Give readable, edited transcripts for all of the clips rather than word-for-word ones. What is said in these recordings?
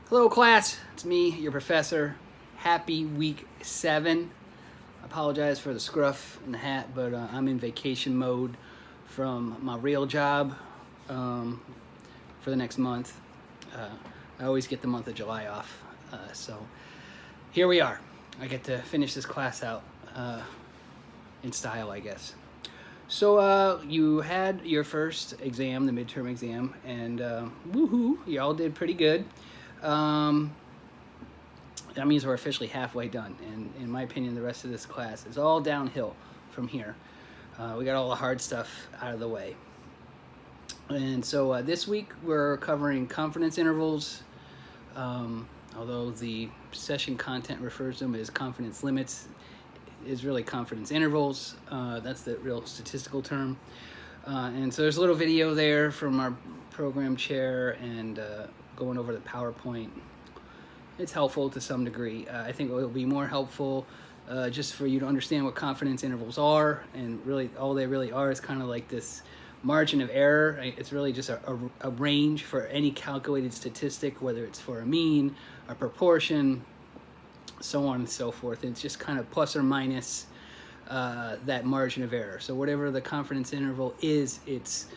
Hello class, it's me, your professor. Happy week 7. I apologize for the scruff and the hat, but I'm in vacation mode from my real job for the next month. I always get the month of July off, so here we are. I get to finish this class out in style, I guess. So you had your first exam, the midterm exam, and woohoo, y'all did pretty good. That means we're officially halfway done, and in my opinion the rest of this class is all downhill from here. We got all the hard stuff out of the way, and so this week we're covering confidence intervals, although the session content refers to them as confidence limits. Is really confidence intervals. That's the real statistical term. And so there's a little video there from our program chair and going over the PowerPoint. It's helpful to some degree. I think it will be more helpful just for you to understand what confidence intervals are, and really all they really are is kind of like this margin of error. It's really just a range for any calculated statistic, whether it's for a mean, a proportion, so on and so forth. It's just kind of plus or minus that margin of error. So whatever the confidence interval is, it's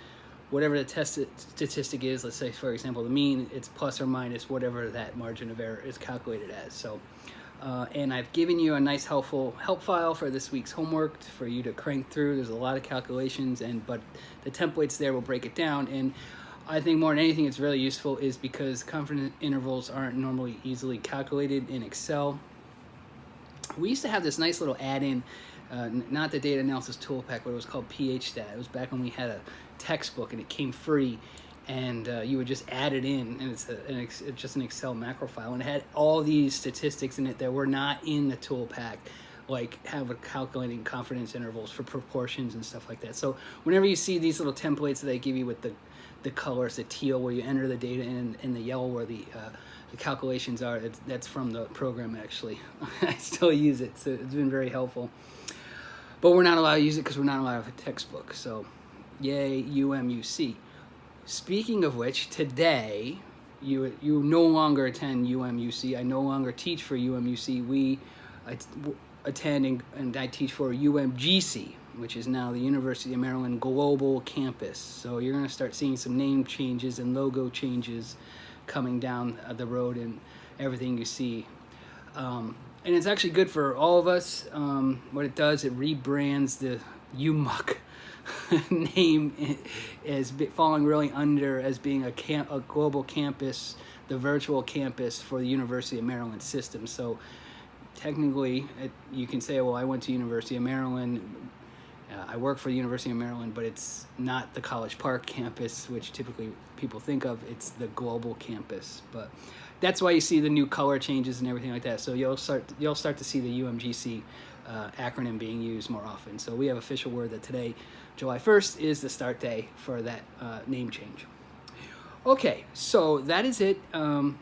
whatever the test statistic is. Let's say, for example, the mean, it's plus or minus whatever that margin of error is calculated as. So and I've given you a nice helpful help file for this week's homework for you to crank through. There's a lot of calculations, but the templates there will break it down. And I think more than anything it's really useful is because confidence intervals aren't normally easily calculated in Excel. We used to have this nice little add-in, not the data analysis tool pack, but it was called PHstat. It was back when we had a textbook and it came free, and you would just add it in, and it's just an Excel macro file, and it had all these statistics in it that were not in the tool pack, like calculating confidence intervals for proportions and stuff like that. So whenever you see these little templates that they give you with the colors, the teal where you enter the data in, and the yellow where the calculations are, that's from the program actually. I still use it, so it's been very helpful. But we're not allowed to use it because we're not allowed to have a textbook, so yay UMUC. Speaking of which, today you no longer attend UMUC. I no longer teach for UMUC. We attend and I teach for UMGC, which is now the University of Maryland Global Campus. So you're going to start seeing some name changes and logo changes coming down the road and everything you see. And it's actually good for all of us. What it does, it rebrands the UMUC name as falling really under as being a global campus, the virtual campus for the University of Maryland system. So technically, you can say, well, I went to University of Maryland, I work for the University of Maryland, but it's not the College Park campus, which typically people think of. It's the global campus. But that's why you see the new color changes and everything like that. So you'll start to see the UMGC acronym being used more often. So we have official word that today, July 1st, is the start day for that name change. Okay, so that is it.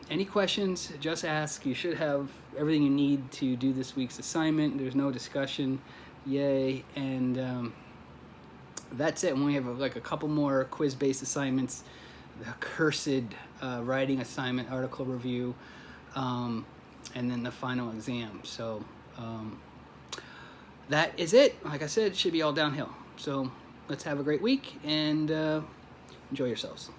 Any questions, just ask. You should have everything you need to do this week's assignment. There's no discussion. Yay. And that's it. And we have like a couple more quiz-based assignments, the cursed writing assignment, article review, and then the final exam. So that is it. Like I said, it should be all downhill. So let's have a great week and enjoy yourselves.